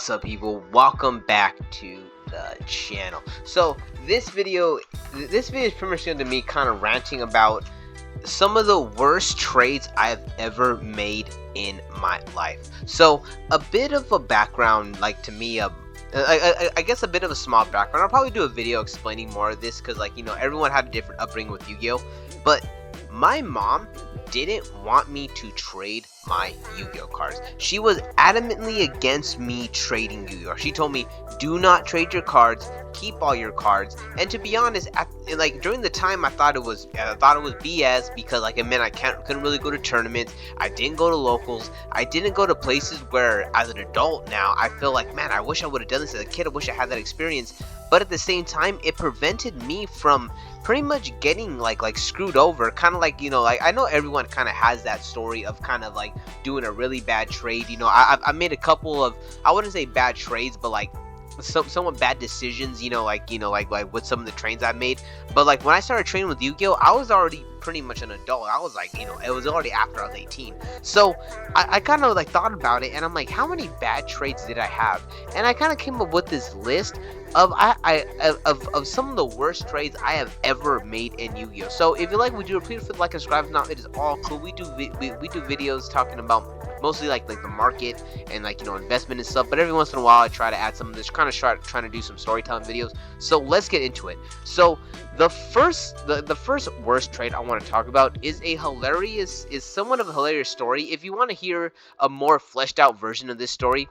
What's up, people? Welcome back to the channel. So this video is pretty much going to be kind of ranting about some of the worst trades I've ever made in my life. So a bit of a background, like, to me, I guess a bit of a small background. I'll probably do a video explaining more of this because, like, you know, everyone had a different upbringing with Yu-Gi-Oh! But my mom didn't want me to trade my Yu-Gi-Oh cards. She was adamantly against me trading Yu-Gi-Oh. She told me, do not trade your cards, keep all your cards. And to be honest, during the time, I thought it was BS because, like, it meant I couldn't really go to tournaments. I didn't go to locals. I didn't go to places where, as an adult now, I feel like, man, I wish I would have done this as a kid. I wish I had that experience. But at the same time, it prevented me from pretty much getting like screwed over. Kind of like, you know, like, I know everyone kind of has that story of kind of like doing a really bad trade. You know, I made a couple of, I wouldn't say bad trades, but like somewhat bad decisions, you know, like with some of the trades I made. But like when I started training with Yu-Gi-Oh, I was already pretty much an adult. I was like, you know, it was already after I was 18. So I kind of like thought about it, and I'm like, how many bad trades did I have? And I kind of came up with this list of some of the worst trades I have ever made in Yu-Gi-Oh. So if you like, we do please like and subscribe. If not, it is all cool. We do videos talking about mostly like the market and, like, you know, investment and stuff, but every once in a while I try to add some of this, kind of trying to do some storytelling videos. So let's get into it. So the first worst trade I want to talk about is somewhat of a hilarious story. If you want to hear a more fleshed out version of this story,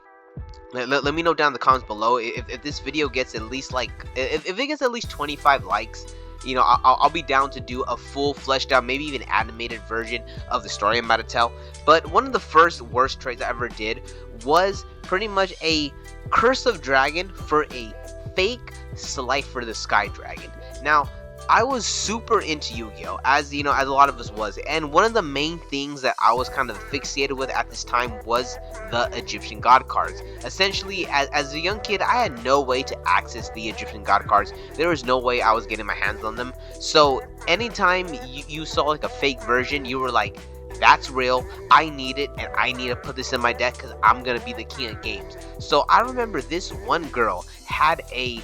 let me know down in the comments below. If this video gets at least if it gets at least 25 likes, you know, I'll be down to do a full fleshed out, maybe even animated version of the story I'm about to tell. But one of the first worst trades I ever did was pretty much a Curse of Dragon for a fake Slifer the Sky Dragon. Now, I was super into Yu-Gi-Oh, as you know, as a lot of us was, and one of the main things that I was kind of fixated with at this time was the Egyptian God cards. Essentially, as a young kid, I had no way to access the Egyptian God cards. There was no way I was getting my hands on them. So anytime you saw like a fake version, you were like, that's real, I need it, and I need to put this in my deck because I'm gonna be the king of games. So I remember this one girl had a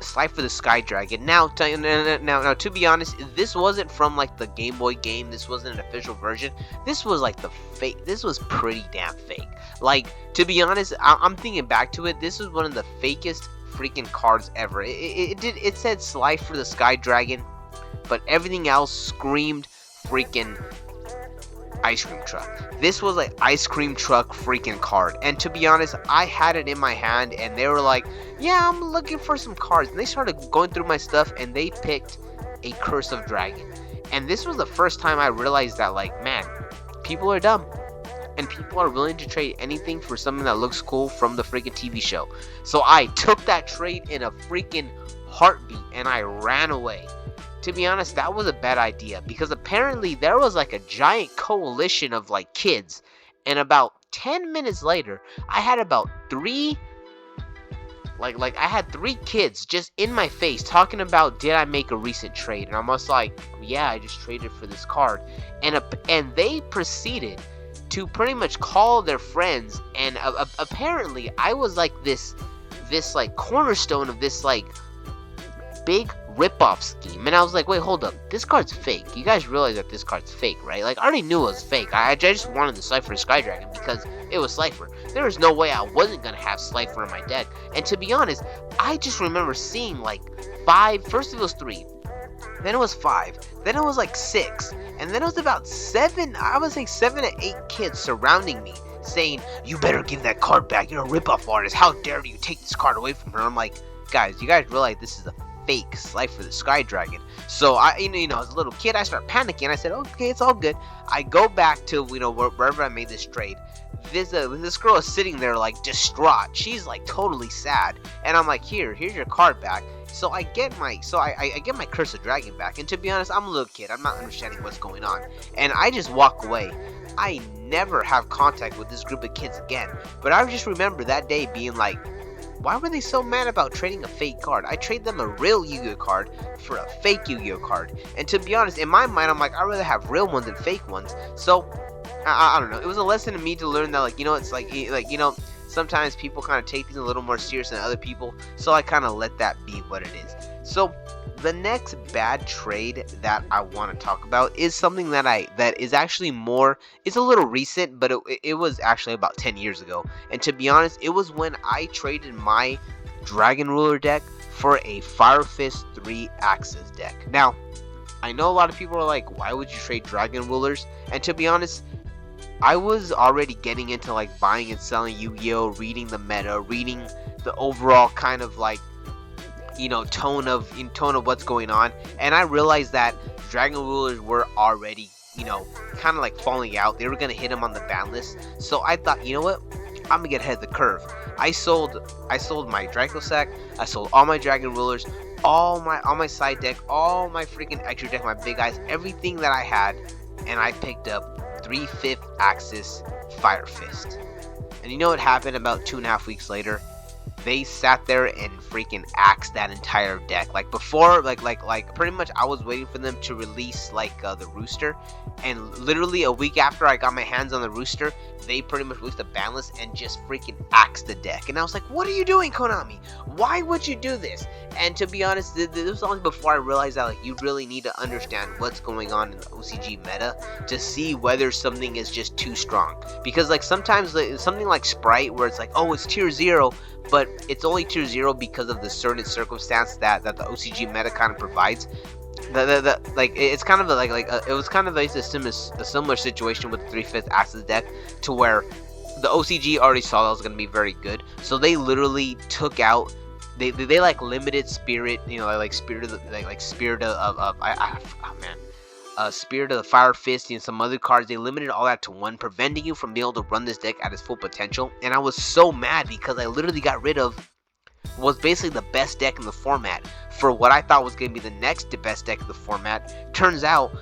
Slifer the Sky Dragon. Now, to be honest, this wasn't from like the Game Boy game. This wasn't an official version. This was like the fake. This was pretty damn fake. Like, to be honest, I'm thinking back to it. This was one of the fakest freaking cards ever. It said Slifer the Sky Dragon, but everything else screamed freaking ice cream truck. This was like ice cream truck freaking card. And to be honest, I had it in my hand, and they were like, yeah, I'm looking for some cards. And they started going through my stuff, and they picked a Curse of Dragon. And this was the first time I realized that, like, man, people are dumb, and people are willing to trade anything for something that looks cool from the freaking TV show. So I took that trade in a freaking heartbeat, and I ran away. To be honest, that was a bad idea, because apparently there was like a giant coalition of like kids, and about 10 minutes later, I had about three kids just in my face talking about, did I make a recent trade? And I'm just like, yeah, I just traded for this card. And they proceeded to pretty much call their friends, and apparently I was like this like cornerstone of this like big rip-off scheme. And I was like, wait, hold up, this card's fake. You guys realize that this card's fake, right? Like, I already knew it was fake. I just wanted the Slifer Sky Dragon because it was Slifer. There was no way I wasn't gonna have Slifer in my deck. And to be honest, I just remember seeing like 5, first it was 3, then it was 5, then it was like 6, and then it was about 7, I would say 7 to 8 kids surrounding me saying, you better give that card back, you're a rip-off artist, how dare you take this card away from her. I'm like, guys, you guys realize this is a fake Slifer the Sky Dragon. So I, you know, as a little kid, I start panicking. I said, okay, it's all good. I go back to, you know, wherever I made this trade. This girl is sitting there like distraught. She's like totally sad, and I'm like, here's your card back. So I get my Curse of Dragon back. And to be honest, I'm a little kid. I'm not understanding what's going on, and I just walk away. I never have contact with this group of kids again. But I just remember that day being like, why were they so mad about trading a fake card? I trade them a real Yu-Gi-Oh card for a fake Yu-Gi-Oh card. And to be honest, in my mind, I'm like, I'd rather have real ones than fake ones. So I don't know. It was a lesson to me to learn that, like, you know, it's like you know, sometimes people kind of take things a little more serious than other people, so I kind of let that be what it is. So the next bad trade that I want to talk about is something that is actually it's a little recent, but it was actually about 10 years ago. And to be honest, it was when I traded my Dragon Ruler deck for a Fire Fist 3 Axis deck. Now, I know a lot of people are like, why would you trade Dragon Rulers? And to be honest, I was already getting into like buying and selling Yu-Gi-Oh, reading the meta, reading the overall kind of like, you know, tone of what's going on, and I realized that Dragon Rulers were already, you know, kind of like falling out. They were gonna hit them on the ban list. So I thought, you know what, I'm gonna get ahead of the curve. I sold my Dracossack, I sold all my Dragon Rulers, all my side deck, all my freaking extra deck, my big eyes, everything that I had, and I picked up 3/5 Axis Fire Fist. And you know what happened about 2.5 weeks later? They sat there and freaking axed that entire deck. Like before, like pretty much I was waiting for them to release like the Rooster, and literally a week after I got my hands on the Rooster, they pretty much released a ban list and just freaking axed the deck. And I was like, what are you doing, Konami? Why would you do this? And to be honest, this was only before I realized that like you really need to understand what's going on in the OCG meta to see whether something is just too strong. Because like sometimes something like Sprite, where it's like, oh, it's tier 0, but it's only tier 0 because of the certain circumstance that the OCG meta kind of provides. Like it's kind of it was kind of like a similar situation with the 3/5 Axis deck, to where the OCG already saw that was going to be very good, so they literally took out they like limited Spirit, you know, like Spirit of the Spirit of Spirit of the Fire Fist and some other cards. They limited all that to 1, preventing you from being able to run this deck at its full potential. And I was so mad because I literally got rid of was basically the best deck in the format for what I thought was going to be the next best deck in the format. Turns out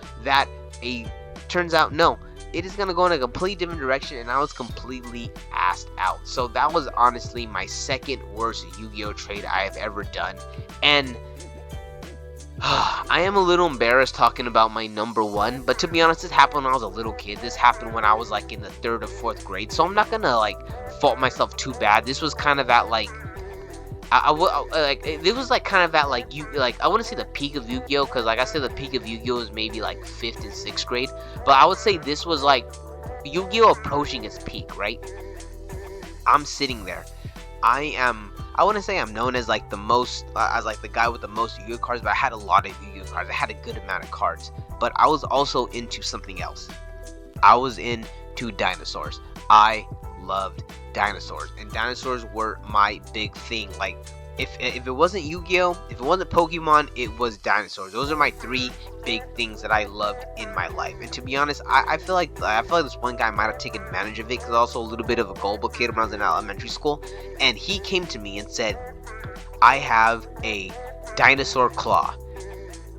no, it is going to go in a completely different direction, and I was completely assed out. So that was honestly my second worst Yu-Gi-Oh trade I have ever done. And I am a little embarrassed talking about my number one, but to be honest, this happened when I was a little kid. This happened when I was like in the 3rd or 4th grade, so I'm not gonna like fault myself too bad. This was kind of at like it was like kind of at like I wouldn't say the peak of Yu-Gi-Oh, because like I said, the peak of Yu-Gi-Oh is maybe like 5th and 6th grade, but I would say this was like Yu-Gi-Oh approaching its peak, right? I'm sitting there. I wouldn't say I'm known as like the most, as like the guy with the most Yu-Gi-Oh cards, but I had a lot of Yu-Gi-Oh cards. I had a good amount of cards, but I was also into something else. I was into dinosaurs. I loved dinosaurs, and dinosaurs were my big thing. Like if it wasn't Yu-Gi-Oh, if it wasn't Pokemon, it was dinosaurs. Those are my 3 big things that I loved in my life. And to be honest, I feel like this one guy might have taken advantage of it, because I was also a little bit of a gullible kid when I was in elementary school, and he came to me and said, I have a dinosaur claw.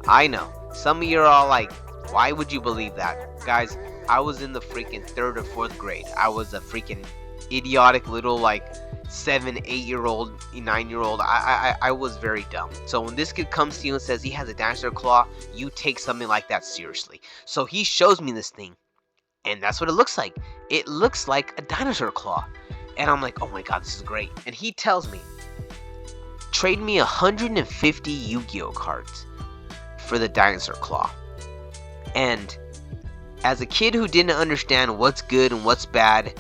I know some of you are all like, why would you believe that? Guys, I was in the freaking 3rd or 4th grade. I was a freaking idiotic little like 7, 8-year-old, 9-year-old. I was very dumb. So when this kid comes to you and says he has a dinosaur claw, you take something like that seriously. So he shows me this thing, and that's what it looks like. It looks like a dinosaur claw, and I'm like, oh my god, this is great. And he tells me, trade me 150 Yu-Gi-Oh cards for the dinosaur claw. And as a kid who didn't understand what's good and what's bad,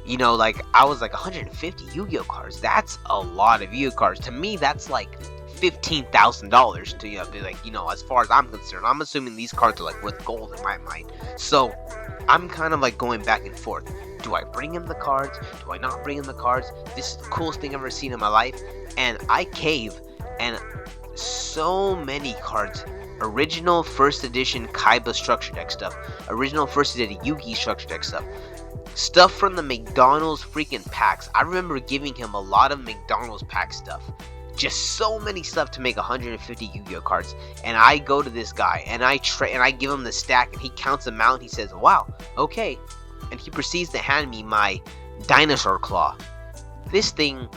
you know, like, I was like, 150 Yu-Gi-Oh cards, that's a lot of Yu-Gi-Oh cards. To me, that's like $15,000 to, you know, be like, you know, as far as I'm concerned. I'm assuming these cards are like worth gold in my mind. So I'm kind of like going back and forth. Do I bring him the cards? Do I not bring him the cards? This is the coolest thing I've ever seen in my life. And I cave, and so many cards. Original 1st edition Kaiba structure deck stuff. Original 1st edition Yu-Gi structure deck stuff. Stuff from the McDonald's freaking packs. I remember giving him a lot of McDonald's pack stuff. Just so many stuff to make 150 Yu-Gi-Oh cards. And I go to this guy, and I give him the stack, and he counts them out, and he says, wow, okay. And he proceeds to hand me my dinosaur claw. This thing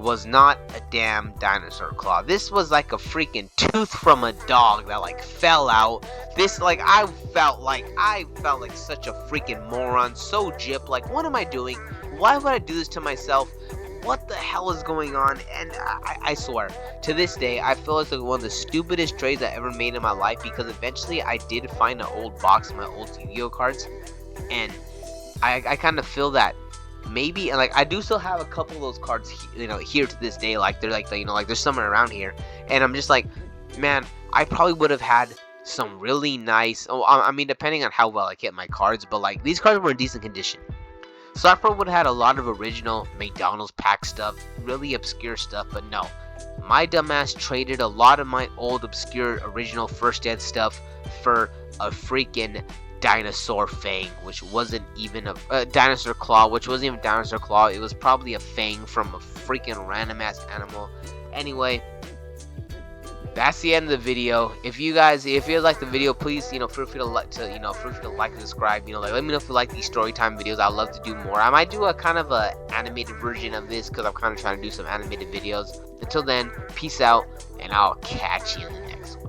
was not a damn dinosaur claw. This was like a freaking tooth from a dog that like fell out. This like I felt like such a freaking moron, so gypped. Like, what am I doing? Why would I do this to myself? What the hell is going on? And I swear, to this day, I feel it's like one of the stupidest trades I ever made in my life, because eventually I did find an old box of my old Yu-Gi-Oh cards, and I kind of feel that maybe, and like I do still have a couple of those cards, here to this day. Like they're like, like there's somewhere around here, and I'm just like, man, I probably would have had some really nice. Oh, I mean, depending on how well I kept my cards, but like these cards were in decent condition. So I probably would have had a lot of original McDonald's pack stuff, really obscure stuff, but no. My dumbass traded a lot of my old obscure original first ed stuff for a freaking dinosaur fang, which wasn't even a dinosaur claw, which wasn't even dinosaur claw. It was probably a fang from a freaking random ass animal. Anyway, that's the end of the video. If you like the video, please, feel free to like and subscribe. Like, let me know if you like these story time videos. I'd love to do more. I might do a kind of a animated version of this, because I'm kind of trying to do some animated videos. Until then, peace out, and I'll catch you in the next one.